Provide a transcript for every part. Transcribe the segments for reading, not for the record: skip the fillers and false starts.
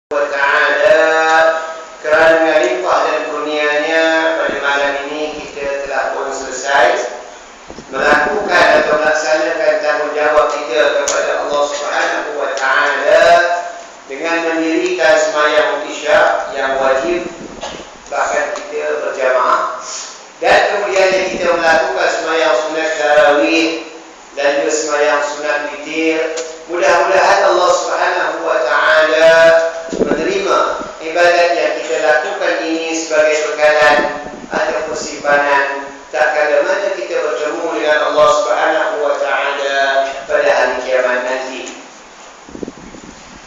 wa ta'ala kerana limpah dan kurnianya pada malam ini kita telah pun selesai melakukan atau melaksanakan tanggungjawab kita kepada Allah Subhanahu wa ta'ala dengan mendirikan sembahyang isyak yang wajib, bahkan kita berjamaah, dan kemudian kita melakukan sembahyang sunat tarawih dan juga sembahyang sunat witir. Mudah-mudahan Allah Subhanahu wa ta'ala menerima ibadat yang kita lakukan ini sebagai bekalan ataupun simpanan tak kala mana kita bertemu dengan Allah Subhanahu wa ta'ala pada hari kiamat nanti.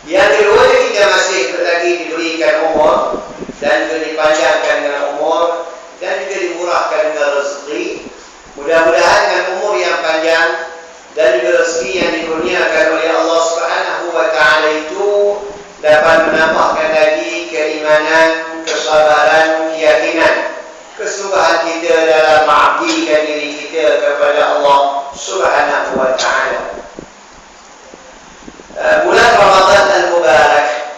Yang kedua, kita masih lagi diberikan umur dan juga dipanjangkan dengan umur dan juga dimurahkan dengan rezeki. Mudah-mudahan dengan umur yang panjang dan juga rezeki yang dikurniakan oleh Allah Subhanahu wa ta'ala itu dapat menambahkan lagi keimanan, kesabaran, keyakinan, kesungguhan kita dalam mengabdikan diri kita kepada Allah Subhanahu wa ta'ala. Bulan Ramadan al-Mubarak,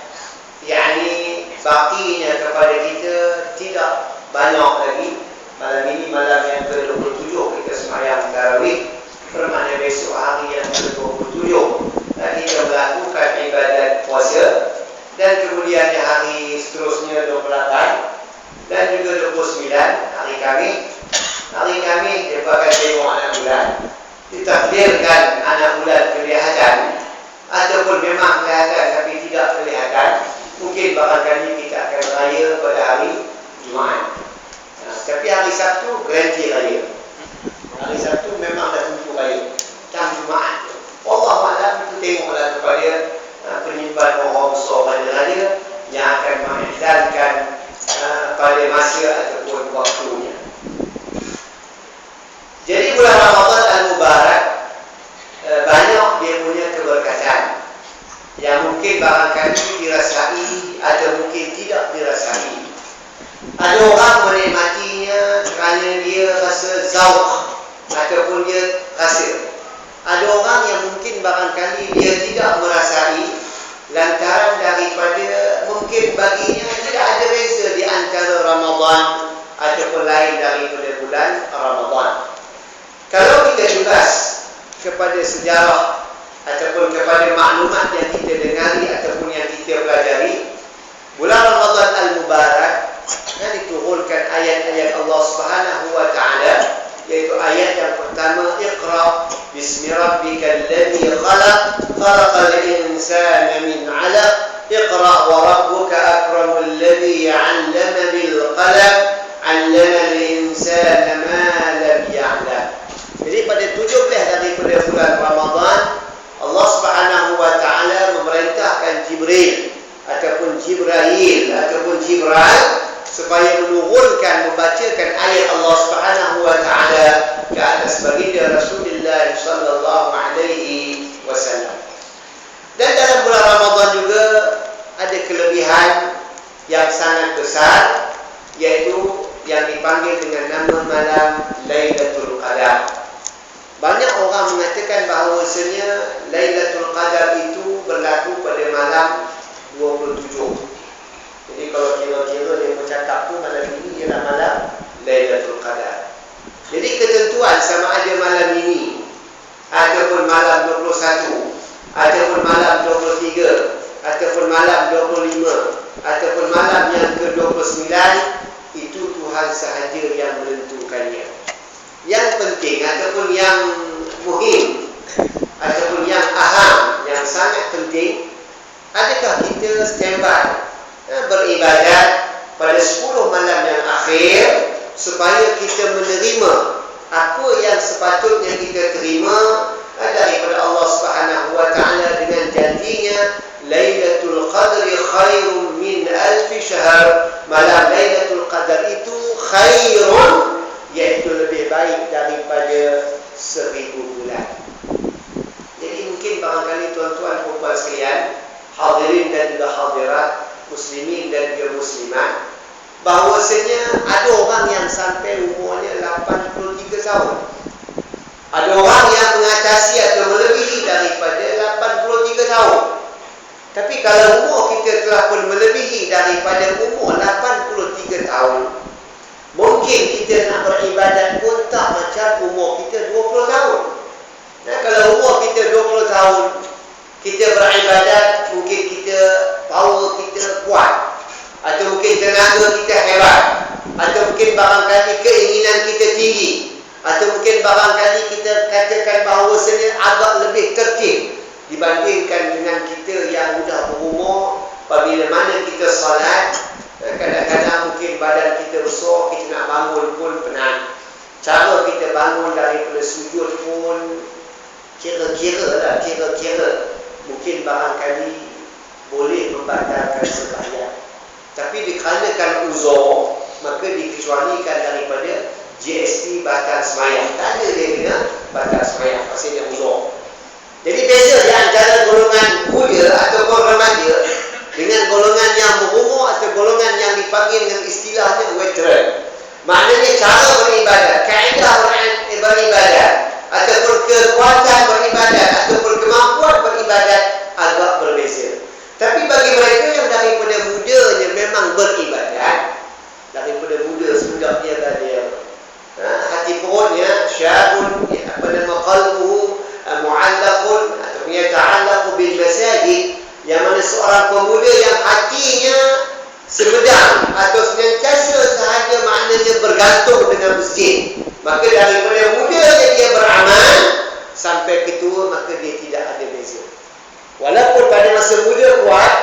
yakni bakinya kepada kita tidak banyak lagi. Malam ini malam yang ke-27 kita sembahyang tarawih, bermakna besok hari yang ke-27 kita melakukan ibadat puasa, dan kemudian hari seterusnya 28 dan juga 29 hari Khamis. Hari Khamis dia akan tengok anak bulan, ditakdirkan anak bulan kelihatan ataupun memang kelihatan tapi tidak kelihatan, mungkin barangkali kita akan raya pada hari Jumaat. Tapi hari Sabtu garanti raya. Hari Sabtu memang dah tentu raya. Dan Jumaat, Allah Ta'ala itu tengoklah kepada penyimpan orang besar pada raya yang akan mengiklankan pada masa ataupun waktunya. Jadi bulan Ramadan al-Mubarak banyak dia punya keberkatan yang mungkin barangkali dirasai atau mungkin tidak dirasai. Ada orang menikmatinya kerana dia rasa zauq ataupun dia rasa. Ada orang yang mungkin barangkali dia tidak merasai lantaran daripada mungkin baginya tidak ada beza di antara Ramadan ataupun lain daripada bulan Ramadan. Kalau kita tugas kepada sejarah ataupun kepada maklumat yang kita dengari ataupun yang kita pelajari, bulan Ramadan al-Mubarak diturunkan ayat-ayat Allah Subhanahu wa ta'ala, yaitu ayat yang pertama, Iqra bismi rabbikal ladzi khalaq khalaqal insana min 'alaq Iqra wa rabbuka akramul ladzi 'allama bil qalam 'allama al insana ma lam ya'lam. Jadi pada 17 daripada bulan Ramadan, Allah Subhanahu wa ta'ala memerintahkan Jibril ataupun Jibrail ataupun Jibril supaya menurunkan, membacakan ayat Allah Subhanahu wa ta'ala ke atas baginda Rasulullah sallallahu alaihi wasallam. Dan dalam bulan Ramadan juga ada kelebihan yang sangat besar, yaitu yang dipanggil dengan nama malam Lailatul Qadar. Banyak orang mengatakan bahawasanya Lailatul Qadar itu berlaku pada malam 27. Jadi kalau kira-kira dia bercakap tu malam ini ialah malam Lailatul Qadar. Jadi ketentuan sama ada malam ini ataupun malam 21 ataupun malam 23 ataupun malam 25 ataupun malam yang ke-29, itu Tuhan sahaja yang menentukannya. Yang penting ataupun yang muhim ataupun yang aham, yang sangat penting, adakah kita standby beribadat pada 10 malam yang akhir supaya kita menerima apa yang sepatutnya kita terima daripada Allah Subhanahu wa ta'ala dengan janjinya Lailatul Qadri khairun min alfi syahr. Malam Lailatul Qadar itu khairun, iaitu lebih baik daripada 1000 bulan. Jadi mungkin barangkali tuan-tuan puan-puan sekalian, hadirin dan juga hadirat, muslimin dan juga muslimat, bahawasanya ada orang yang sampai umurnya 83 tahun. Ada orang yang mengatasi atau melebihi daripada 83 tahun. Tapi kalau umur kita telah pun melebihi daripada umur 83 tahun, mungkin kita nak beribadat pun tak macam umur kita 20 tahun. Nah, kalau umur kita 20 tahun, kita beribadat, mungkin kita power kita kuat, atau mungkin tenaga kita hebat, atau mungkin barangkali keinginan kita tinggi, atau mungkin barangkali kita katakan bahawasanya agak lebih tertib dibandingkan dengan kita yang sudah berumur. Apabila mana kita salat, kadang-kadang mungkin badan kita besar, kita nak bangun pun penat. Cara kita bangun daripada sujud pun kira-kira mungkin barangkali boleh membatalkan sembahyang. Tapi dikarenakan uzur, maka dikecualikan daripada GST batal sembahyang. Tak ada dia kena batal sembahyang pasal dia uzur. Jadi beza di antara golongan muda ataupun remaja dengan golongan yang berumur atau golongan yang dipanggil dengan istilahnya veteran. Maknanya cara beribadat, kaedah beribadat, ataupun kekuatan beribadat, ataupun kemampuan beribadat agak berbeza. Tapi bagi mereka yang daripada mudanya memang beribadat, daripada muda sudah dia belajar, hati perutnya syarun, qalbuhu mu'allaqun atau yata'allaqu bil masajid, yang mana seorang pemuda yang hatinya semedang atau senantiasa sahaja maknanya bergantung dengan masjid, maka daripada mudanya dia beramal sampai ketua, maka dia tidak ada beza. Walaupun pada masa muda kuat,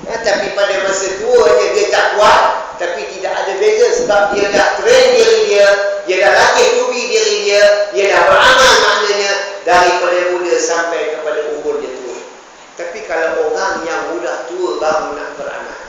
tapi pada masa tuanya dia tak kuat, tapi tidak ada beza sebab dia dah train diri dia dah latih tubi diri dia dah beramal maknanya daripada muda sampai kepada umur dia tua. Tapi kalau orang yang mudah tua baru nak beramal,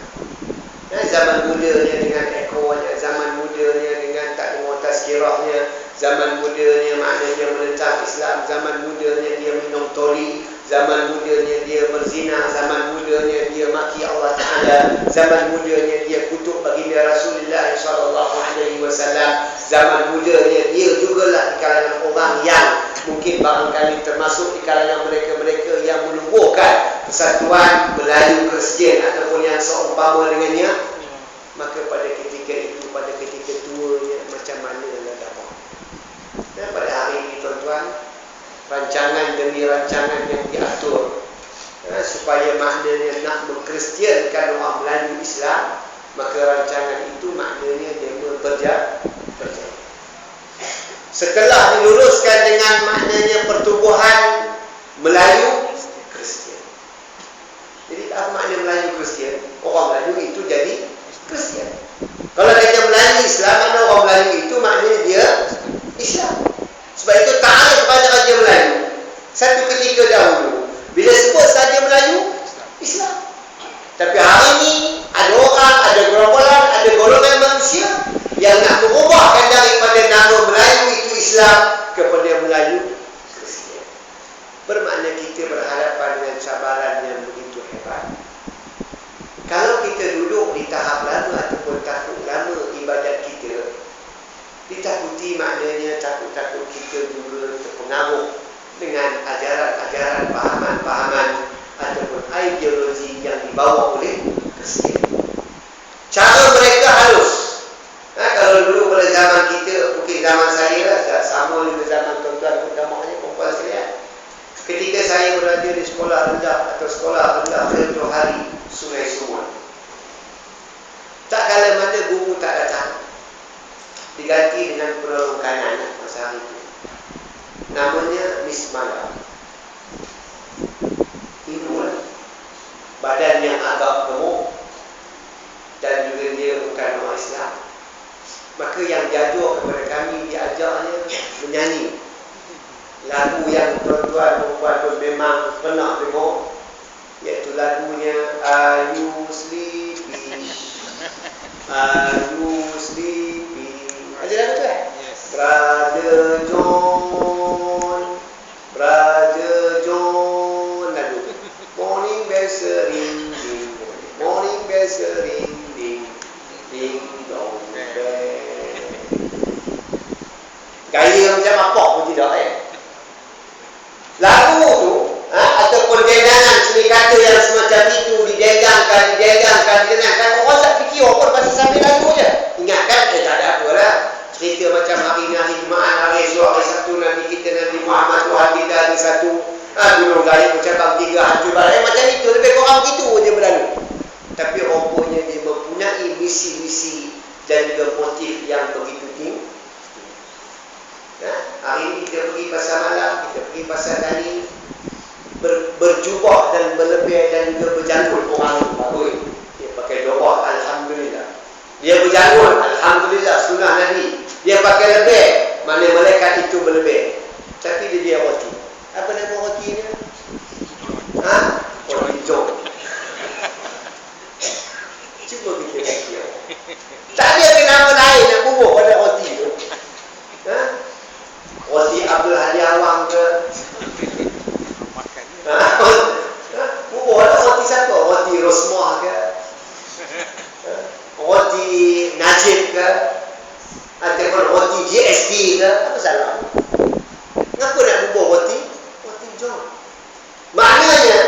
zaman mudanya dengan ekornya, zaman mudanya dengan tak dengar tazkirahnya, zaman mudanya maknanya menentang Islam, zaman mudanya dia minum tori, zaman mudanya dia berzina, zaman mudanya dia maki Allah Ta'ala, zaman mudanya dia kutuk baginda Rasulullah SAW, zaman mudanya dia jugalah di kalangan orang yang mungkin barangkali termasuk di kalangan mereka-mereka yang menubuhkan persatuan Melayu Kristian ataupun yang seumpama dengannya. Maka pada ketika itu, pada ketika tuanya, macam mana nak dapat? Dan pada hari ini tuan-tuan, rancangan demi rancangan yang diatur supaya maknanya nak mengkristiankan orang Melayu Islam, maka rancangan itu maknanya dia berjaya. Setelah diluruskan dengan maknanya pertubuhan Melayu Kristian. Jadi apa makna Melayu Kristian? Orang Melayu itu jadi Kristian. Kalau kata Melayu Islam, mana orang Melayu itu maknanya dia Islam. Sebab itu ta'ala kepada Raja Melayu. Satu ketika dahulu, bila sebut saja Melayu, Islam. Tapi hari ini ada orang, ada gerombolan, ada golongan manusia yang nak mengubahkan daripada nama Melayu itu Islam kepada Melayu Kristian. Bermakna kita berhadapan dengan cabaran yang begitu hebat. Kalau kita duduk di tahap lama ataupun tahun lama ibadat kita, ditakuti maknanya takut-takut kita juga terpengaruh dengan ajaran-ajaran, pahaman-pahaman ataupun ideologi yang dibawa oleh Kristian. Cara mereka halus. Kalau dulu pada zaman kita, mungkin zaman saya lah, sama dengan zaman tuan-tuan utamanya perempuan sekalian. Ketika saya berada di sekolah rendah atau sekolah rendah Khairul Hari Sungai Sungai, tak kala mana guru tak datang, diganti dengan penolong kanan masa hari itu. Namanya Miss Mala. Hindul, badan yang agak gemuk, dan juga dia bukan orang Islam. Maka yang diajar kepada kami, diajarnya menyanyi lagu yang tuan-tuan perempuan memang pernah dengar, iaitu lagunya Are You Sleeping? Are You Sleeping? Ada lagu tu kan? Yes. Brother John, Brother John, lagu tu. Morning bells ring ding, morning bells ring ding, ding dong bell. Gaya macam apa pun tidak lagu tu ataupun dendangan seni kata yang semacam itu diperagangkan, ditenangkan, orang tak fikir pun pasal sambil lagu je. Ingatkan, tak ada apa lah. Cerita macam hari ni, hari Jumaat, hari esok, hari Sabtu, Nabi kita, Nabi Muhammad, Tuhan kita, hari satu. Gunung Gaib macam bang 3 hancur balik. Macam itu, lebih kurang begitu je berlalu. Tapi rupanya dia mempunyai misi-misi dan juga motif yang begitu tinggi. Hari ini kita pergi pasar malam, kita pergi pasar kali, berjubah dan berlebih dan juga berjanggut orang bagus. Dia pakai jubah, Alhamdulillah. Dia berjanggut, Alhamdulillah, sunnah Nabi. Dia pakai lebih, mana malaikat itu berlebih. Tapi dia roti. Apa nama roti ni? Roti jom. Cuba kita fikir. Tak ada kenapa lain nak bubuh pada roti tu. Roti Abdul Hadi Awang ke? Bubuh lah roti siapa? Roti Rosmah ke? Roti Najib ke? Ataupun roti GST ke? Apa salah? Kenapa nak bubuh roti? Roti jom. Maknanya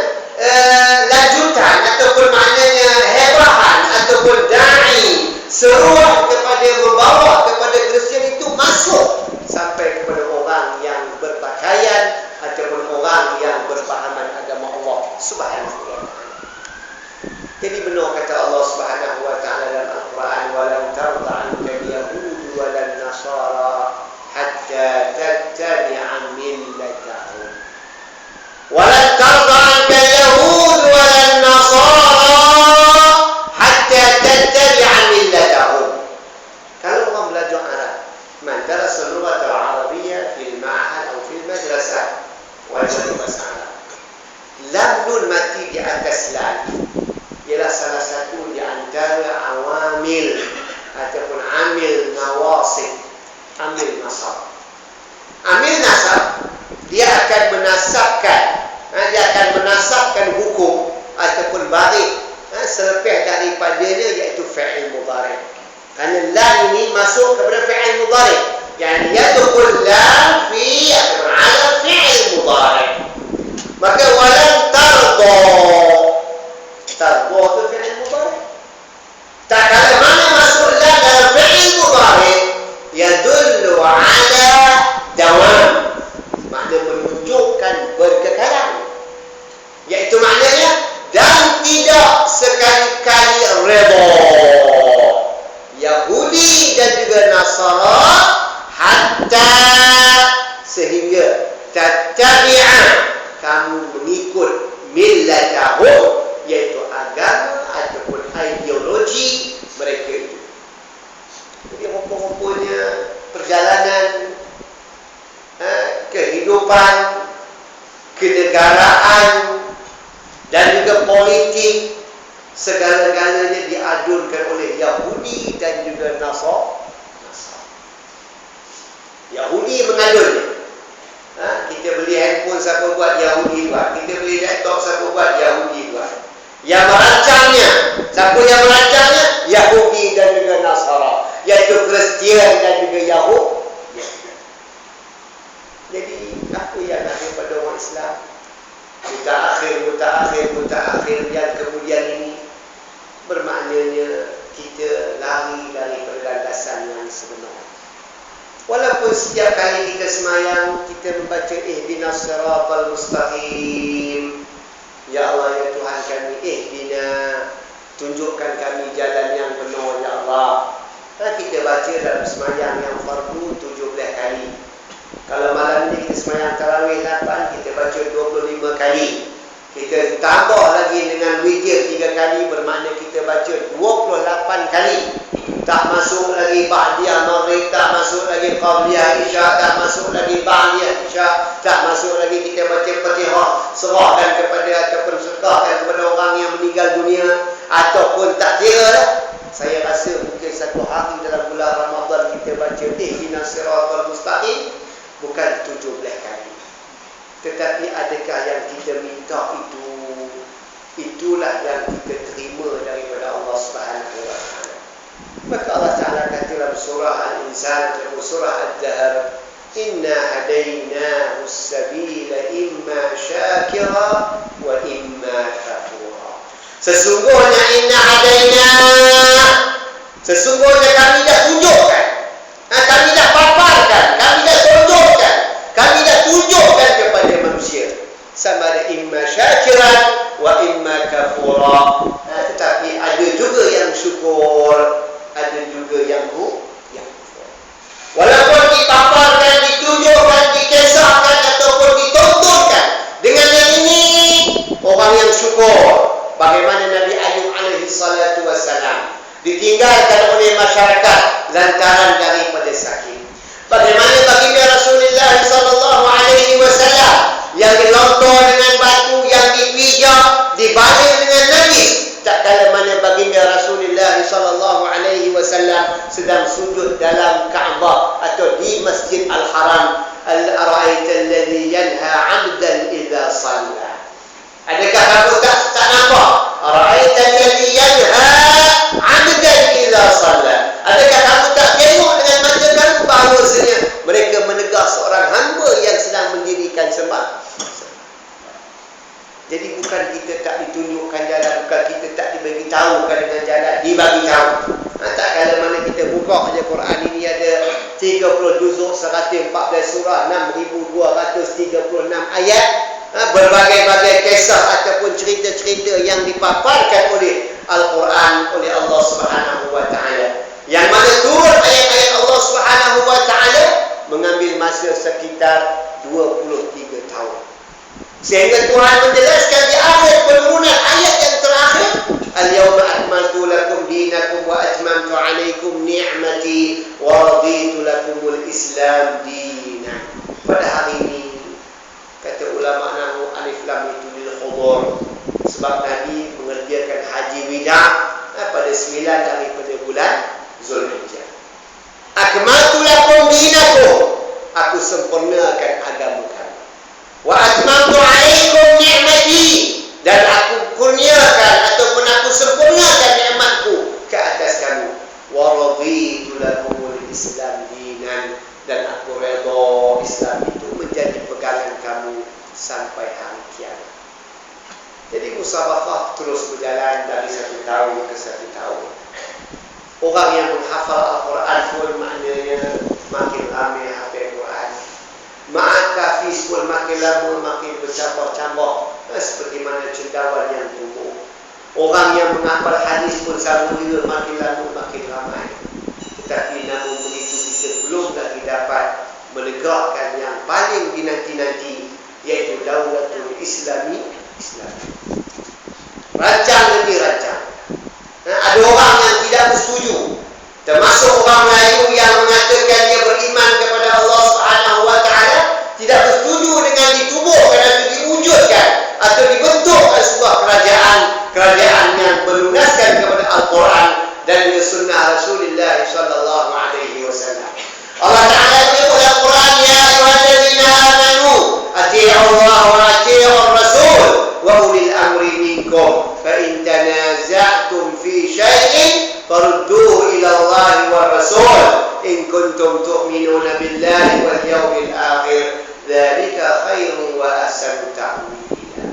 lanjutan ataupun maknanya hebahan ataupun da'i seruan kepada membawa kepada Kristian itu masuk sampai kepada orang yang berpakaian ataupun orang yang berpahaman agama Allah Subhanahu wa ta'ala. Jadi benar kata Allah Subhanahu wa ta'ala dalam Al-Quran, walau tarda anka al-yahud walan nasara hatta tattabi'a millatahum. Walan tarda anka al-yahud walan nasara hatta tattabi'a millatahum. Kalau orang belajar Arab, man darasa al-lughat al-arabiyyah fil ma'had atau fil madrasah, wajib bahasa Arab. Lam nun mati di atas lam ialah salah satu di antara awamil ataupun amil nawasib, amil nasab. Amil nasab dia akan menasabkan hukum ataupun barik selepas daripadanya, iaitu fi'il mudhari'. Kerana lam ini masuk kepada fi'il mudhari', yani yadkhul lam fi ataupun ala fi'il mudhari'. Maka walan tarda, tarda itu fi'il mudhari'. Tak kala mana masuk lam dalam fi'il mudhari', yadullu ala dawam, makna menunjukkan berkekalan, iaitu maknanya dan tidak sekali-kali redha. Yahudi dan juga Nasara hatta sehingga tattabi'a, kamu mengikut millatahum, iaitu agama ataupun ideologi mereka itu. Jadi rupa-rupanya perjalanan kehidupan, kenegaraan dan juga politik, segala-galanya diadunkan oleh Yahudi dan juga Nasara. Yahudi mengadunnya. Kita beli handphone, siapa buat? Yahudi buat. Kita beli laptop, siapa buat? Yahudi buat. Yang merancangnya, siapa yang merancangnya? Yahudi dan juga Nasara, iaitu Kristian dan juga Yahudi. Jadi apa yang ada pada orang Islam? Mutaakhir yang kemudian ini bermaknanya kita lari dari landasan yang sebenar. Walaupun setiap kali kita semayang, kita membaca ihdinas siratal mustaqim, ya Allah ya Tuhan kami, ihdina, tunjukkan kami jalan yang benar ya Allah. Kita baca dalam semayang yang fardu 17 kali. Kalau malam ni kita semayang tarawih 8, kita baca 25 kali. Kita tambah lagi dengan witir 3 kali, bermakna kita baca 28 kali. Tak masuk lagi ba'diyah maghrib, tak masuk lagi qabliyah isya, tak masuk lagi ba'diyah isya, tak masuk lagi kita baca Fatihah, serahkan kepada ataupun sedekahkan kepada orang yang meninggal dunia, ataupun tak kira lah. Saya rasa mungkin satu hari dalam bulan Ramadan kita baca ihdinas siratal mustaqim bukan 17 kali. Tetapi adakah yang kita minta itu, itulah yang kita terima daripada Allah Subhanahu wa ta'ala. Maka Allah Ta'ala kata dalam surah Al-Insan dan surah Ad-Dahr, inna hadainahu as-sabila imma syakira wa imma kafura. Sesungguhnya inna hadaina, sesungguhnya kami dah tunjukkan, kami dah paparkan, kami dah tunjukkan, kami dah tunjukkan kepada manusia sama ada imma syakiran wa imma kafura. Tetapi ada juga yang syukur, ada juga yang kufur. Walaupun dipaparkan, ditunjukkan, dikisahkan ataupun ditontonkan dengan yang ini, orang yang syukur. Bagaimana Nabi Ayub alaihi salatu wassalam ditinggalkan oleh masyarakat lantaran daripada sakit. Bagaimana baginda Rasulullah sallallahu alaihi wasallam yang dilontor dengan batu, yang dipijak, dibalik dengan nangis, tak kala mana baginda Rasulullah sallallahu alaihi wasallam sedang sujud dalam Kaabah atau di Masjid Al-Haram. Al-ara'aita alladhi yanha 'abdan idza shalla. Adakah kamu tak nampak? Ara'aita alladhi yanha 'abdan idza shalla. Adakah kamu tak tengok dengan mata kamu bahawasanya mereka menegur seorang hamba yang sedang mendirikan sembah? Jadi bukan kita tak ditunjukkan jalan, bukan kita tak dibagi tahu dengan jalan, dibagi tahu. Tak kala mana kita buka aja Quran ini ada 30 juzuk, 114 surah, 6236 ayat, berbagai-bagai kisah ataupun cerita-cerita yang dipaparkan oleh Al-Quran oleh Allah Subhanahu wa taala. Yang mana turun ayat-ayat Allah Subhanahu wa taala mengambil masa sekitar 23 tahun. Sehingga Tuhan menjelaskan di akhir penurunan ayat yang terakhir, al-yawma akmaltu lakum dinakum wa atmamtu alaikum ni'mati wa raditu lakumul Islam dinan. Pada hari ini, kata ulama nahu alif lam itu lil khudur, sebab Nabi mengerjakan haji wida pada 9 daripada bulan Zulhijjah. Akmaltu lakum dinakum, aku sempurnakan agama kamu. Wa atmamtu alaikum ni'mati, dan aku kurniakan ataupun aku sempurnakan nikmatku ke atas kamu. Wa raditu lakumul Islam dinan, dan aku redha Islam itu menjadi pegangan kamu sampai hari kiamat. Jadi musabaqah terus berjalan dari 1 tahun ke 1 tahun. Orang yang menghafal Al-Quran pun maknanya makin ramai hafal Quran. Ma'at kafiz pun makin lama makin bercambah-cambah, seperti mana cendawan yang tumbuh. Orang yang menghafal hadis pun sama juga makin lama makin ramai. Tetapi namun begitu kita belum lagi dapat menegakkan yang paling dinanti-nanti, iaitu Daulatul Islami. Rancang demi rancang. Ada orang yang tidak bersetuju, termasuk orang Melayu yang mengatakan dia beriman kepada Allah Subhanahu wa taala, tidak bersetuju dengan ditubuhkan atau diwujudkan atau dibentukkan sebuah kerajaan yang berlunaskan kepada Al-Quran dan sunnah Rasulullah sallallahu alaihi wasallam. Allah Taala menyebut Al-Quran, ya ayyuhallazina amanu atii'u Allah wa atii'ur rasul wa ulil amri minkum fa in tanaza'tum fi syai'in farudduhu ila Allah wa rasul in kuntum tu'minuna billahi wal yawmil akhir dzalika khairun wa ahsanu ta'wila.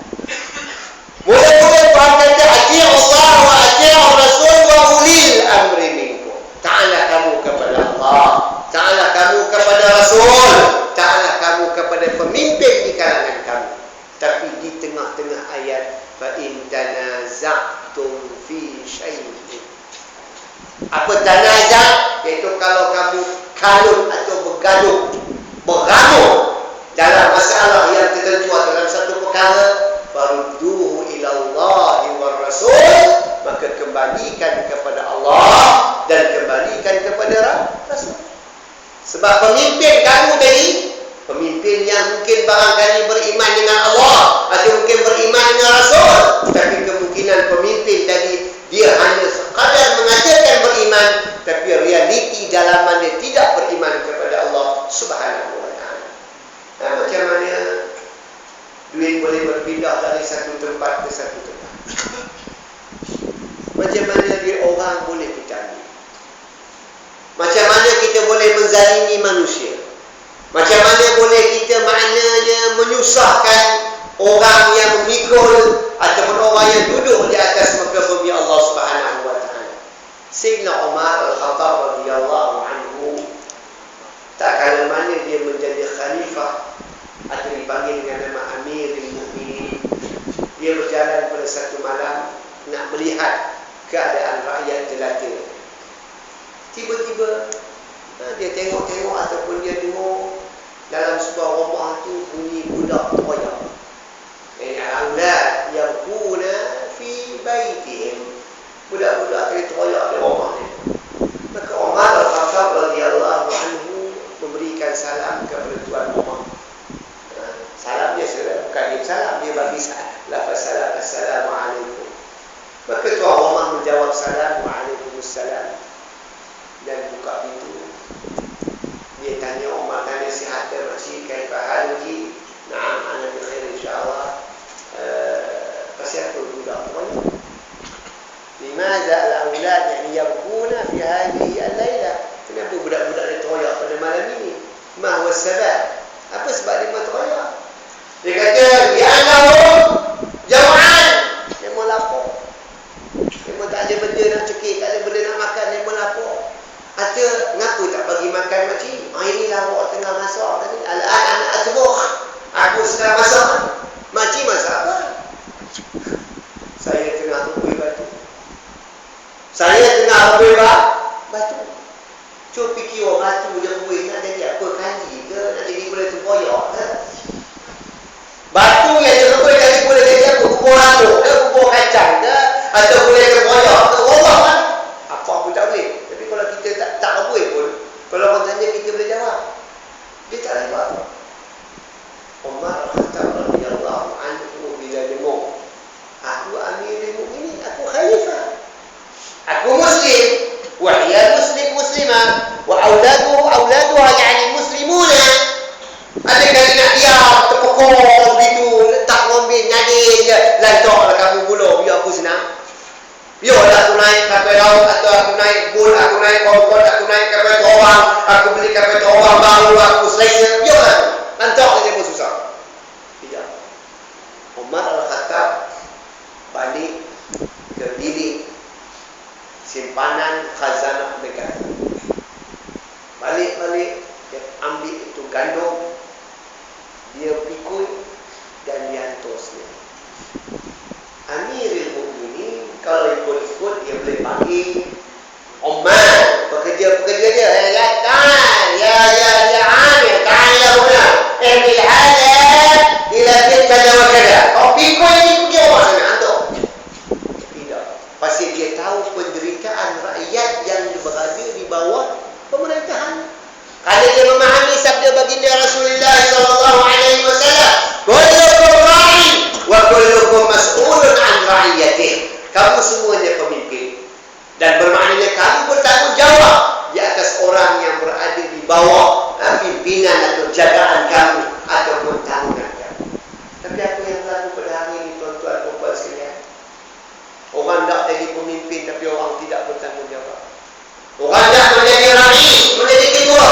Mula-mula Tuhan kata atii'u Allah wa atii'ur rasul wa ulil amri minkum. Ta'ala kamu kepada Allah, ta'ala kamu kepada Rasul, ta'ala kamu kepada pemimpin di kalangan kamu. Tapi di tengah-tengah ayat fa in tanaza'tum fi syai'in. Apa tanazah? Iaitu kalau kamu kalut atau bergaduh dalam masalah yang tertentu atau dalam satu perkara, farudduhu ila Allah wa rasul, maka kembalikan kepada Allah dan kembalikan kepada Rasul. Sebab pemimpin kamu tadi, pemimpin yang mungkin barangkali beriman dengan Allah atau mungkin beriman dengan Rasul, tapi kemungkinan pemimpin tadi dia hanya sekadar mengatakan beriman, tapi realiti dalamannya tidak beriman kepada Allah Subhanahu wa taala. Macam mana duit boleh berpindah dari satu tempat ke satu tempat? Macam mana dia orang boleh bertani? Macam mana kita boleh menzalimi manusia? Macam mana boleh kita maknanya menyusahkan orang yang memikul ataupun orang yang duduk di atas muka bumi Allah Subhanahu wa taala. Sayyidina Umar Al-Khattab radhiyallahu anhu, tak kala mana dia menjadi khalifah atau dipanggil dengan nama Amirul Mukminin, dia berjalan pada satu malam nak melihat keadaan rakyat jelata. Tiba-tiba dia tengok-tengok ataupun dia dengar dalam sebuah rumah tu bunyi budak teriak. Al-aulad yabkuna fi baitihim. Budak-budak teriak di rumah ni. Maka Umar Al-Khattab radhiyallahu anhu memberikan salam kepada tuan rumah. Salam dia bukan dia salam, dia bagi lafaz salam, assalamualaikum. Maka tuan rumah menjawab salam, waalaikumsalam, dan buka pintu. Dia tanya Umar, tanya sihat dan makcik, kaifah haluki? Na'am, ana bi khair insyaAllah. Pasal apa budak tuan? Limadha al-aulad yang yabkuna fi hadhihi al-layla? Kenapa budak-budak ni teriak pada malam ini? Ma huwa sebab? Apa sebab dia teriak? Dia kata, ya annahum jam'an. Dia mau lapar. Dia mau tak ada benda nak cekik, tak ada benda nak makan, dia mau lapar. Kata, kenapa tak bagi makan makcik? Inilah awak tengah masak tadi. Al-an anak atbukh. Aku sedang masak. Makcik masak apa? Saya tengah rebui batu. Batu. Cuba fikir batu dia rebui nak jadi apa? Kanji ke? Nak jadi boleh tempoyak ke? Batu yang dia rebui tadi boleh jadi apa? Bubur rambut ke? Bubur kacang ke? Atau boleh tempoyak ke? Allah kan? Apa pun tak boleh. Tapi kalau kita tak rebui pun, kalau orang tanya kita boleh jawab. Dia tak boleh jawab. Umar Al-Khattab radhiyallahu anhu bila dengar, aku Amirul Mukminin, aku khalifah, aku muslim, wa hiya muslimah, wa auladuha yani muslimuna. Adakah dia nak diam terpekor begitu, letak ngombe nyadir je, lantaklah kamu buluh, biar aku senang. Biarlah aku naik kapal laut, atau aku naik bul, aku naik kompor, aku naik kapal terbang, aku beli kapal terbang baru, aku selesa. Biarlah, lantaklah dia pun susah. Tidak. Umar Al-Khattab balik ke bilik simpanan khazanah negara. Balik dia ambil itu gandum, dia pikul dan dia hantar sini. Amirul Mukminin kalau ikut-ikut dia boleh panggil Umar, pekerja-pekerja dia, ya Amir, ta'ala huna, amil hada ila kada wa kada. Kau pikul ini pergi rumah sana hantar. Tidak. Pasal dia tahu penderitaan rakyat yang berada di bawah pemerintahan. Kalau dia memahami sabda baginda Rasulullah sallallahu alaihi wasallam, kullukum ra'in wa kullukum mas'ulun an ra'iyatihi. Kamu semuanya pemimpin, dan bermaknanya kamu bertanggungjawab di atas orang yang berada di bawah pimpinan atau jagaan kamu ataupun tanggungan kamu. Tapi apa yang berlaku pada hari ini, tuan-tuan dan puan sekalian? Orang tak jadi pemimpin tapi orang tidak bertanggungjawab. Orang tak menjadi rais, menjadi ketua,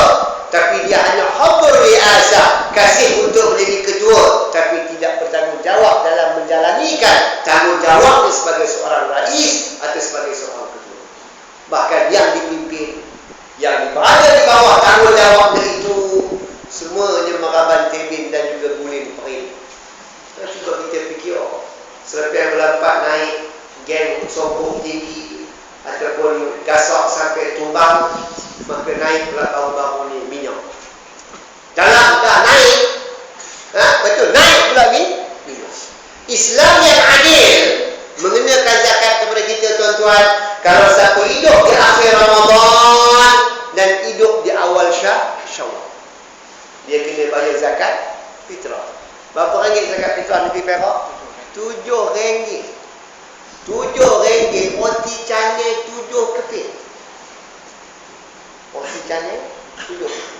tapi dia hanya hadir riasa, kasih untuk menjadi ketua, tapi tidak bertanggungjawab dalam menjalanikan tanggungjawabnya sebagai seorang rais atau sebagai seorang ketua. Bahkan yang dipimpin, yang berada di bawah tanggungjawabnya itu semuanya meraban tebin dan juga guling perin. Cuba kita fikir, selepas yang melompat naik geng sombong tinggi ataupun gasak sampai tumbang, maka naik pula baru-baru ni minyak. Dalam dah naik, betul, naik pula minyak. Islam yang adil mengenakan zakat kepada kita, tuan-tuan. Kalau siapa hidup di akhir Ramadan dan hidup di awal Syawal, dia kena bayar zakat fitrah. Berapa ringgit zakat fitrah negeri Perak? RM7. RM7, roti canai 7 keping. Roti canai 7 keping.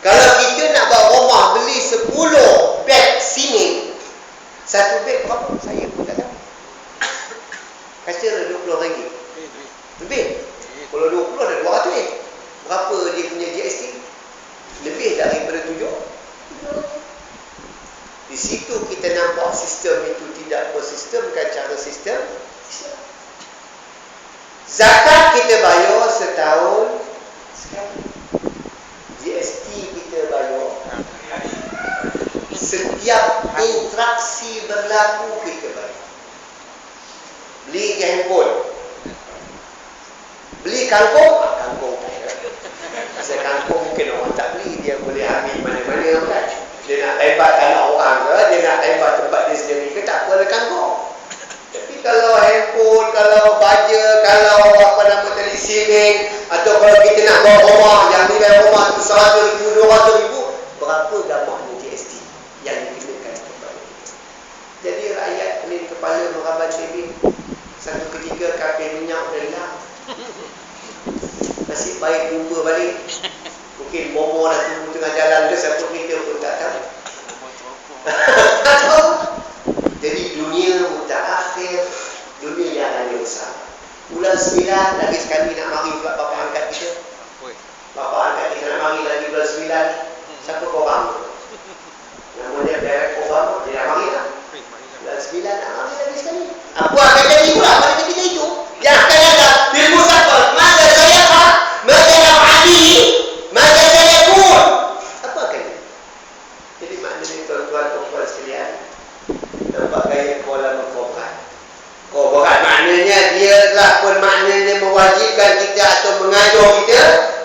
Kalau kita nak bawa rumah beli 10 beg sini, satu beg berapa? Saya pun tak tahu. Kata RM20. Lebih. Kalau 20 ada 200. Berapa dia punya GST? Lebih daripada 7. Di situ kita nampak sistem itu tidak bersistemkan Zakat kita bayar setahun sekali. GST kita bayar setiap interaksi berlaku kita bayar. Beli handphone, beli kangkung, kangkung tak ada. Pasal kangkung mungkin orang tak beli, dia boleh ambil mana-mana kan. Dia nak tembak tanah orang ke, dia nak tembak tempat dia sendiri ke, tak apa ada kangkung. Tapi kalau handphone, kalau baja, kalau apa nama tadi siling, atau kalau kita nak bawa rumah, yang nilai rumah tu 100,000, 200,000, berapa gambarnya GST yang dikenakan kepada kita. Jadi rakyat pening kepala meraban TV, satu ketika kapal minyak dah hilang. Nasib baik jumpa balik. Mungkin bomo dah tunggu tengah jalan ke, siapa kita pun tak tahu. Tak tahu. Jadi dunia mutaakhir, dunia yang ada usaha. Bulan 9 lagi sekali nak mari pula bapa angkat kita. Bapa angkat kita nak mari lagi bulan 9. Siapa korang? Namanya Barack Obama, dia nak mari lah. Bulan 9 nak mari lagi sekali. Apa akan jadi pula pada ketika itu? Yang akan ada ilmu sakal. Maka saya pak, maka naf'ali, maka saya pun. Apa akan jadi? Jadi maknanya tuan-tuan sekalian, nampak gaya Kuala Mengkobat. Kobaran maknanya dia telah pun maknanya mewajibkan kita atau mengajar kita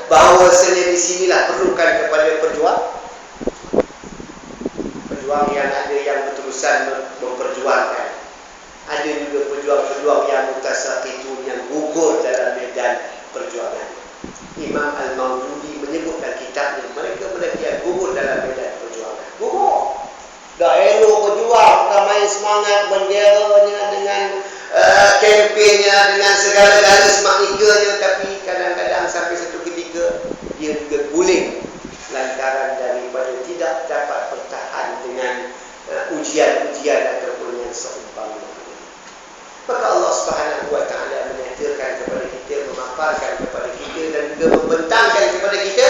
bahawasanya di sinilah perlukan kepada pejuang yang ada yang berterusan memperjuangkan. Ada juga pejuang-pejuang yang mutasaqitun, yang gugur dalam medan perjuangan. Imam Al-Maududi menyebutkan kitabnya, mereka yang gugur dalam medan perjuangan. Gugur. Dah elok berjuang, ramai semangat benderanya dengan kempennya, dengan segala-gala semaknikanya, tapi kadang-kadang sampai satu ketika dia juga guling lantaran daripada tidak dapat bertahan dengan ujian-ujian ataupun yang seumpama. Maka Allah Subhanahu wa taala menyatakan kepada kita, memaparkan kepada kita dan juga membentangkan kepada kita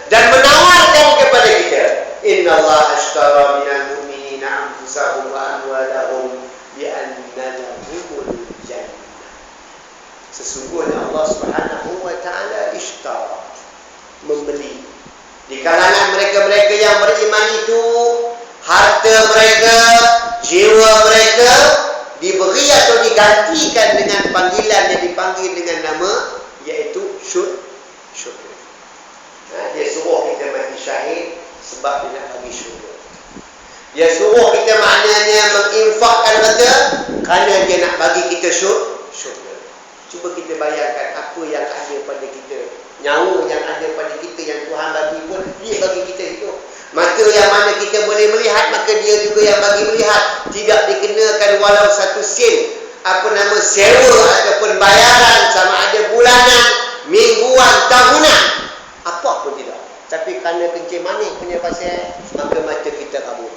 dan menawarkan kepada kita, innallaha ashtara minal mu'minina anfusahum wa amwalahum bi anna lahumul jannah. Sesungguhnya Allah Subhanahu wa taala ishtara, membeli di kalangan mereka-mereka yang beriman itu harta mereka, jiwa mereka diberi atau digantikan dengan panggilan yang dipanggil dengan nama, iaitu syurga. Dia suruh kita mati syahid sebab dia nak bagi syurga. Dia suruh kita maknanya menginfakkan harta kerana dia nak bagi kita syurga. Cuba kita bayangkan apa yang ada pada kita, nyawa yang ada pada kita yang Tuhan bagi pun dia bagi kita hidup. Mata yang mana kita boleh melihat, maka dia juga yang bagi melihat. Tidak dikenakan walau satu sen apa nama sewa ataupun bayaran, sama ada bulanan, mingguan, tahunan, apa pun tidak. Tapi kerana kencing manis punya pasal, maka mata kita kabur.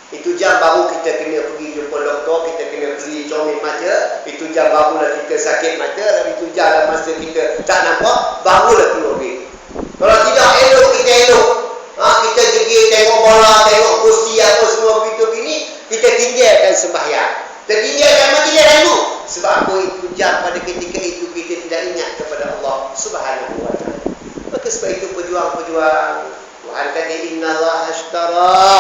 Itu jam baru kita kena pergi jumpa doktor, kita kena beli comel mata. Itu jam barulah kita sakit mata, dan itu jam lah masa kita tak nampak, barulah keluar duit. Kalau tidak elok, kita elok. Kita pergi tengok bola, tengok kursi apa semua begitu gini, kita tinggalkan sembahyang. Kita tinggalkan mati dulu. Sebab apa? Itu jam pada ketika itu kita tidak ingat kepada Allah Subhanahu wa taala. Maka sebab itu pejuang-pejuang, Tuhan kata innallaha ashtara.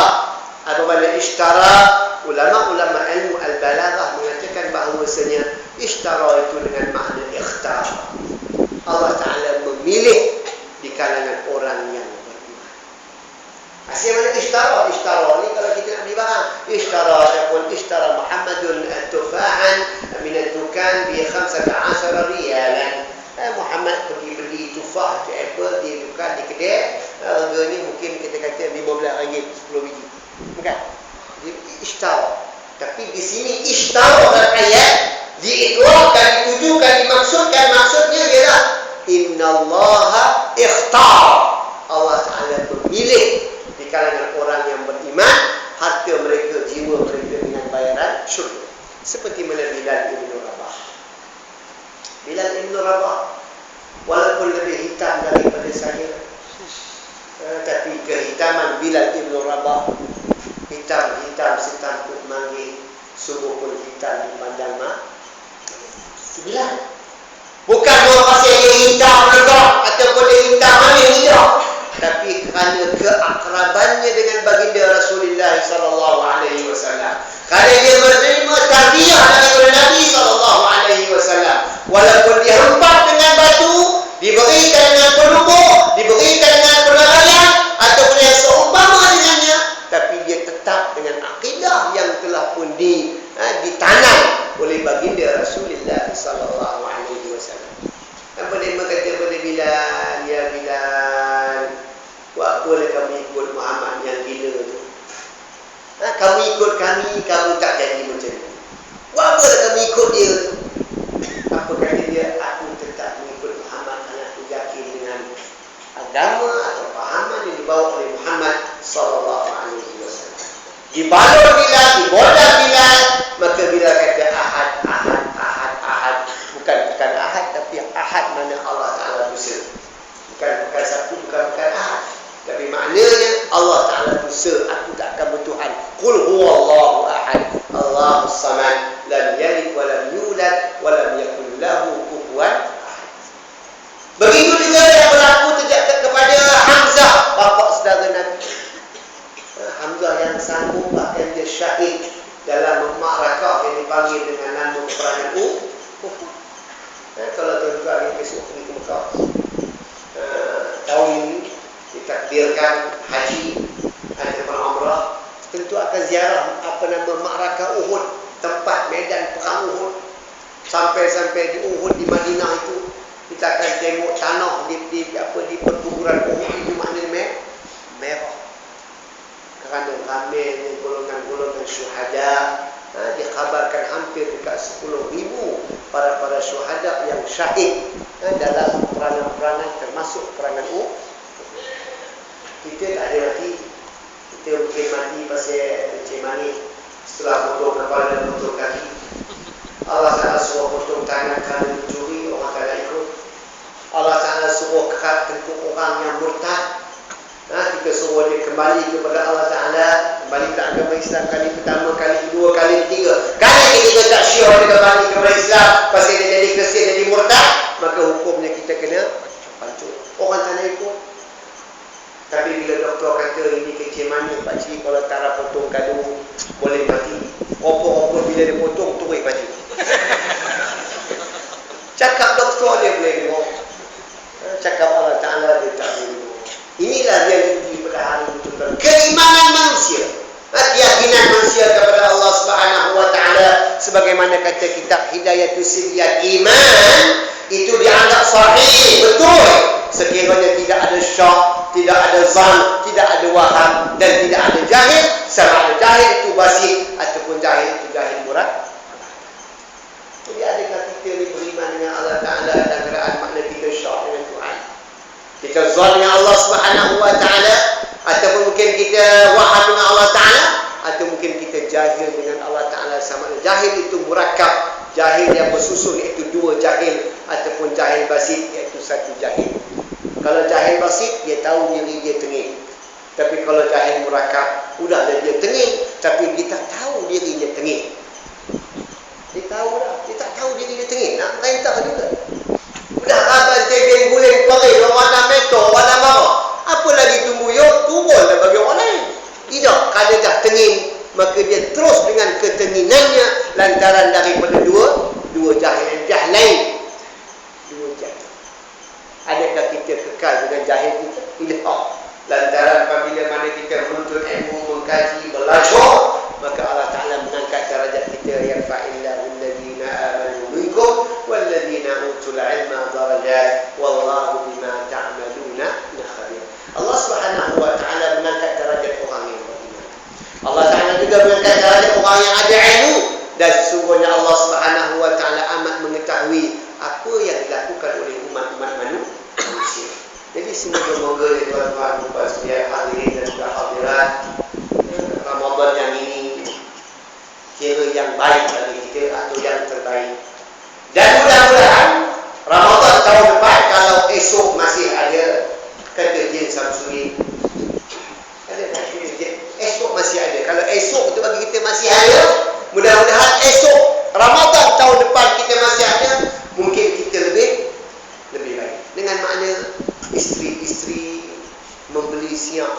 Apabila ishtara, ulama-ulama ilmu al-balaghah mengatakan bahawasanya ishtara itu dengan makna ikhtar. Allah Ta'ala memilih di kalangan orang yang beriman. Asyik mana ishtara? Ishtara ni kalau kita nak beli barang, ishtara ataupun ishtara Muhammadun tufa'an min ad-dukan bi 15 riyalan. Muhammad pergi beli tufah atau apple di dukan, di kedai, harganya mungkin kita kata RM15, 10 biji. Bukan? Jadi ishtara. Tapi di sini ishtara dalam ayat diikrarkan, ditujukan, dimaksudkan, maksudnya ialah innallaha ikhtar. Allah Ta'ala memilih di kalangan orang yang beriman harta mereka, jiwa mereka dengan bayaran syurga. Seperti mana Bilal Ibn Rabah. Bilal Ibn Rabah walaupun lebih hitam daripada saya, tapi kehitaman Bilal Ibn Rabah, hitam setampuk manggil, sungguh pun hitam dipandang Bilal. indah megah ataupun dia indah manis tidak, tapi kerana keakrabannya dengan baginda Rasulullah sallallahu alaihi wasallam. Kerana dia menerima tarbiyah daripada Nabi sallallahu alaihi wasallam, walaupun dihempap dengan batu, diberikan dengan pelubuk, diberikan dengan pelarian ataupun yang seumpama dengannya, tapi dia tetap dengan akidah yang telah pun ditanam oleh baginda Rasulullah sallallahu alaihi wasallam. Apa dia berkata kepada Bilal, ya Bilal, buat apalah kamu ikut Muhammad yang gila tu? Kamu ikut kami, kamu tak jadi macam ni. Buat apalah kamu ikut dia tu? Apa kata dia? Aku tetap mengikut Muhammad kerana aku yakin dengan agama atau pahaman yang dibawa oleh Muhammad sallallahu alaihi wasallam. Dibalur Bilal, dibodah Bilal, maka Bilal kata ahad, ahad, ahad, ahad. Bukan ahad, tapi ahad mana Allah Ta'ala besar. Bukan satu, bukan ahad. Tapi maknanya Allah Ta'ala besar. Aku tak akan bertuhan. Qul huwallahu ahad, Allahus samad, lam yalid wa lam yulad wa lam yakul lahu kufuwan ahad. Begitu juga yang berlaku kepada Hamzah, bapa saudara Nabi. Hamzah yang sanggup bahkan dia syahid dalam makrakah yang dipanggil dengan nama peperangan Uhud. Kalau tuan-tuan besok pergi ke Mekah, tahun ini ditakdirkan haji ataupun umrah, tentu akan ziarah makrakah Uhud, tempat medan perang Uhud. Sampai di Uhud di Madinah itu, kita akan tengok tanah di perkuburan Uhud itu maknanya merah. Kerana ramai golongan-golongan syuhada, dikhabarkan hampir dekat 10,000 para syuhada yang syahid dalam perangan-perangan termasuk perangan Uhud. Kita tak ada mati. Kita mungkin mati pasal kencing manis, setelah potong kepala dan potong kaki. Allah Ta'ala suruh potong tangan kerana mencuri, orang tak nak ikut. Allah Ta'ala suruh kekat tengkuk orang yang murtad. Kita suruh dia kembali kepada Allah Ta'ala, kembali ke agama Islam kali pertama, kali kedua, kali ketiga. Kali ketiga tak sure dia kembali kepada Islam, pasal dia jadi kesir, jadi murtad, maka hukumnya kita kena pancung. Orang tak nak ikut. Tapi bila doktor kata ini kecil mana pakcik, kalau tak nak potong kadu boleh mati. Opo-opo bila dia potong turun pakcik. Cakap doktor dia boleh dengar, cakap Allah Ta'ala dia tak boleh dengar. Inilah realiti pada hari itu. Keimanan manusia, keyakinan manusia kepada Allah Subhanahu wa Ta'ala, sebagaimana kata kitab Hidayatus Sibyat, iman itu dianggap sahih, betul, sekiranya tidak ada syak, tidak ada zan, tidak ada waham, dan tidak ada jahil. Sama ada jahil itu basit ataupun jahil itu jahil murad. Jadi adakah kita beriman dengan Allah Ta'ala dan keraan makna kita syak dengan Tuhan? Kita zon dengan Allah Subhanahu wa Ta'ala, ataupun mungkin kita waham dengan Allah Ta'ala, atau mungkin kita jahil dengan Allah Ta'ala. Sama ada jahil itu murakab, jahil yang bersusun, iaitu dua jahil, ataupun jahil basit, iaitu satu jahil. Kalau jahil basit, dia tahu diri dia tengik. Tapi kalau jahil murakab, udahlah dia tengik, tapi dia tak tahu diri dia tengik. Dia tahu dah, dia tak tahu diri dia tengik. Nak perintah juga, udah abang tegeng guling pari, warna meto, warna marah. Apa lagi tunggu yuk, turunlah bagi orang lain. Tidak, kalau dah tenging, maka dia terus dengan ketenginannya lantaran daripada dua jahil lain. Dua jahil. Adakah kita kekal dengan jahil kita? Tidak. Lantaran apabila mana kita menuntut ilmu, mengkaji, belajar, maka Allah Ta'ala mengangkat darajat kita. Yarfa'illahu alladhina amanu minkum walladhina utul ilma darajat wallahu bima ta'maluna khabir. Allah Subhanahu wa Ta'ala mengangkat darajat orang yang beriman. Allah Ta'ala juga mengangkat darajat orang yang ada ilmu, dan sesungguhnya Allah Subhanahu wa Ta'ala amat mengetahui apa yang dilakukan oleh umat-umat manusia. Jadi semoga-moga tuan-tuan puan sekalian hadirin dan juga hadirat, Ramadan yang ini kira yang baik bagi kita atau yang terbaik. Dan mudah-mudahan Ramadan tahun depan, kalau esok masih ada, kata Jin Samsuri, esok masih ada. Kalau esok itu bagi kita masih ada, mudah-mudahan esok Ramadan tahun depan kita masih ada, mungkin kita lebih baik. siap.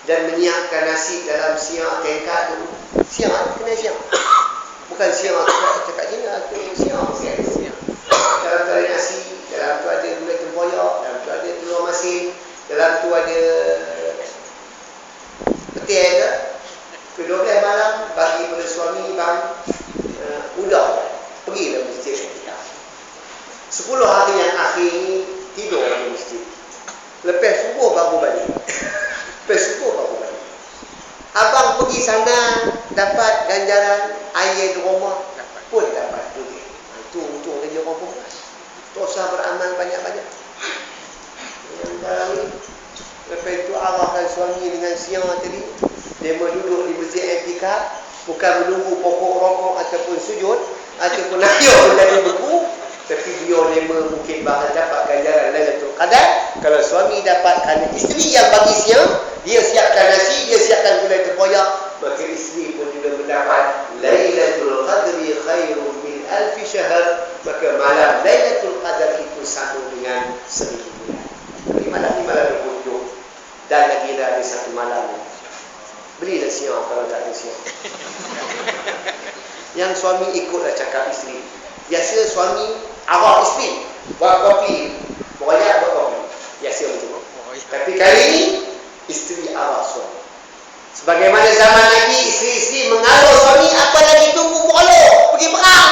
Dan menyiapkan nasi dalam siap tingkat tu. Siap, kena siap. Bukan siap cakap sini, aku siap. Dalam tu ada nasi, dalam tu ada gulai tempoyak, dalam tu ada telur masin, dalam tu ada petai ke. Kedua belas malam bagi pada suami bang udah pergi ke masjid. 10 hari yang akhir ni tidur di masjid. Lepas subuh baru balik. Abang pergi sana dapat ganjaran air di rumah pun dapat duit. Itu untuk kerja orang perempuan. Tak usah beramal banyak-banyak. Yang sekarang ni lepas itu arahkan suami dengan siang tadi, dia duduk di masjid i'tikaf, bukan menunggu pokok rokok ataupun sujud ataupun ayam menjadi beku, tapi dia mungkin bakal dapat ganjaran Lailatul Qadar. Kalau suami dapat, kerana isteri yang bagi siang, dia siapkan nasi, dia siapkan gulai tempoyak, maka isteri pun juga mendapat Lailatul Qadri khairun min alfi syahr. Maka malam Lailatul Qadar itu sama dengan 1000 bulan. Jadi malam ni malam berkunjung, dan lagi ada satu malam. Belilah siang kalau tak ada siang. Yang suami ikutlah cakap isteri. Biasa suami arah isteri buat kopi, pokoknya buat kopi. Biasa macam tu. Tapi kali ini isteri arah suami. Sebagaimana zaman Nabi, isteri-isteri mengalah suami, apa lagi tunggu berolok pergi perang.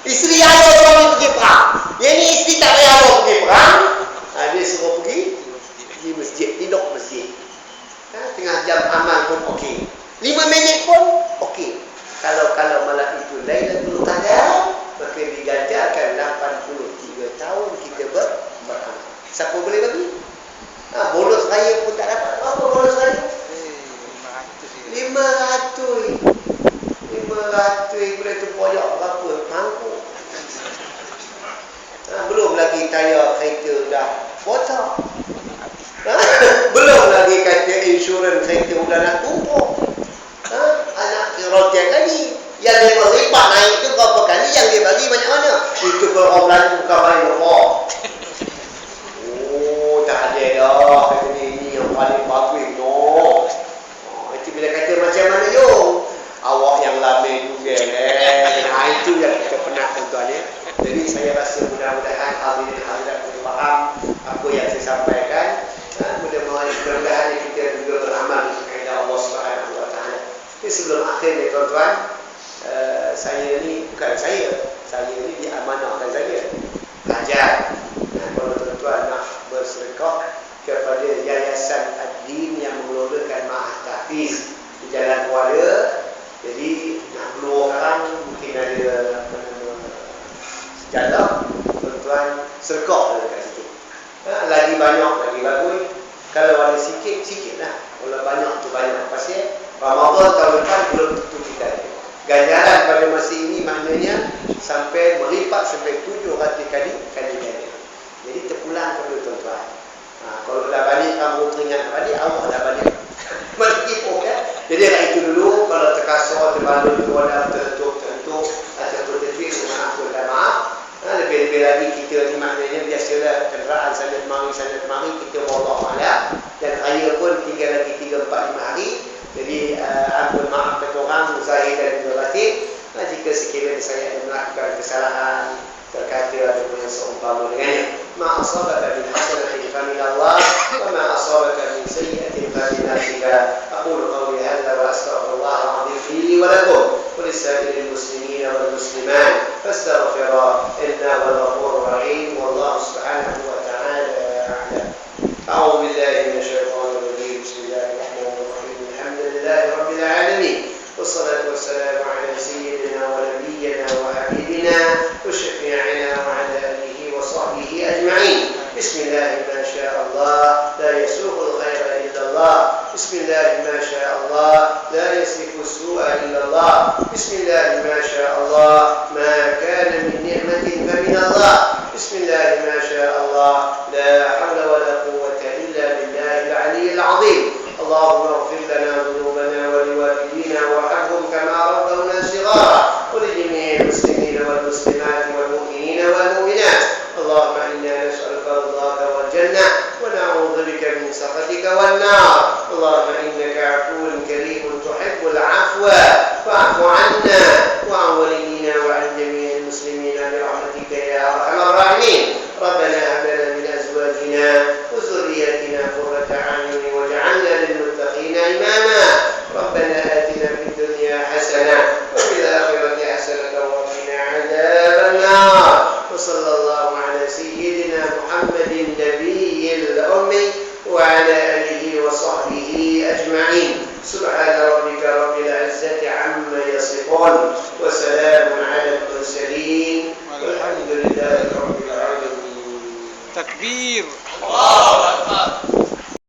Isteri alah suami pergi perang. Yang ni isteri tak payah alah pergi perang. Dia suruh pergi masjid, tidur masjid. Tengah jam amal pun okey. 5 minit pun okey. Kalau malam itu Lailatul Qadar, maka diganjarkan 83 tahun kita beramal. Siapa boleh bagi? Bonus raya pun tak dapat. Apa bonus raya? 500. 500 boleh tu poyak berapa? Mangkuk. Belum lagi tayar kereta dah botak. Belum lagi kata insurans kereta sudah nak tumpuk. Anak roket lagi. Yang dia berlipat naik tu berapa kali, yang dia bagi banyak mana? Itu kalau orang Melayu bukan main roh. Oh, tak ada dah. Kata ini yang paling bagus no. Itu bila kata macam mana yung? Awak yang lama juga itu yang kita penat tuan-tuan ya. Jadi saya rasa mudah-mudahan hadirin-hadirat boleh faham apa yang saya sampaikan. Mudah-mudahan kita juga beramal kepada Allah Subhanahu Wa Taala. Jadi sebelum akhir ni tuan-tuan, saya ni bukan saya ni diamanahkan saya ajar. Kalau tuan-tuan nak bersedekah kepada Yayasan Ad-Din yang mengelolakan Ma'had Tahfiz di Jalan Kuala, jadi nak keluar orang mungkin ada sejadah, tuan-tuan sedekah dekat situ. Lagi banyak lagi bagus. Kalau ada sikit lah. Kalau banyak tu banyak. Pasal Ramadan tahun depan belum tentu kita ada. Ganjaran pada masa ini maknanya sampai melipat sampai 700 kali ganda. Jadi terpulang kepada tuan-tuan. Kalau dah balik kamu teringat balik, Allah dah balik. Meskipun ya. Jadi itu dulu, kalau terkasar, terbalun, terwadah, tertutup, ataupun tertutup, maafkan dan maaf. Lebih-lebih lagi kita ni maknanya biasalah kenderaan sana kemari kita wallah alam, dan raya pun tinggal lagi 3-4-5 hari. Jadi ampun maaf kepada orang zahir dan juga batin. Jika sekiranya saya ada melakukan kesalahan terkata ataupun yang seumpama dengannya. Ma asabaka min hasanatin fa min Allah wa ma asabaka min sayyi'atin fa min nafsika. Aqulu qawli hadha wa astaghfirullah al-'azim li wa lakum wa lisa'iril muslimin wal muslimat fastaghfiruhu innahu huwal ghafurur rahim. Wallahu subhanahu wa ta'ala a'lam. A'udzu billahi minasy syaithanir rajim. Bismillahirrahmanirrahim. Alhamdulillahi rabbil alamin. والصلاة والسلام على سيدنا ونبينا وحبيبنا وشفيعنا وعلى آله وصحبه أجمعين. بسم الله ما شاء الله لا يسوق الخير إلا الله. بسم الله ما شاء الله لا يصرف السوء إلا الله. بسم الله ما شاء الله ما كان من نعمة فمن الله. بسم الله ما شاء الله لا حول ولا قوة إلا بالله العلي العظيم. اللهم اغفر لنا ذنوبنا ولوالدينا وارحمهم كما ربونا صغارا ولجميع المسلمين والمسلمات والمؤمنين والمؤمنات. اللهم إنا نسألك رضاك والجنة سخطك والنار. اللهم إنك عفو كريم تحب العفو فاعف عنا وعن والدينا وعن جميع المسلمين برحمتك يا أرحم الراحمين. ربنا هب لنا من أزواجنا وذرياتنا قرة أعين واجعلنا للمتقين إماما. ربنا آتنا في الدنيا حسنة وفي الآخرة حسنة وقنا عذاب النار. وصلى الله على سيدنا محمد النبي الأمي وعلى آله وصحبه أجمعين. سبحان ربك رب العزة عما يصفون وسلام على المرسلين والحمد لله رب العالمين. تكبير. الله أكبر.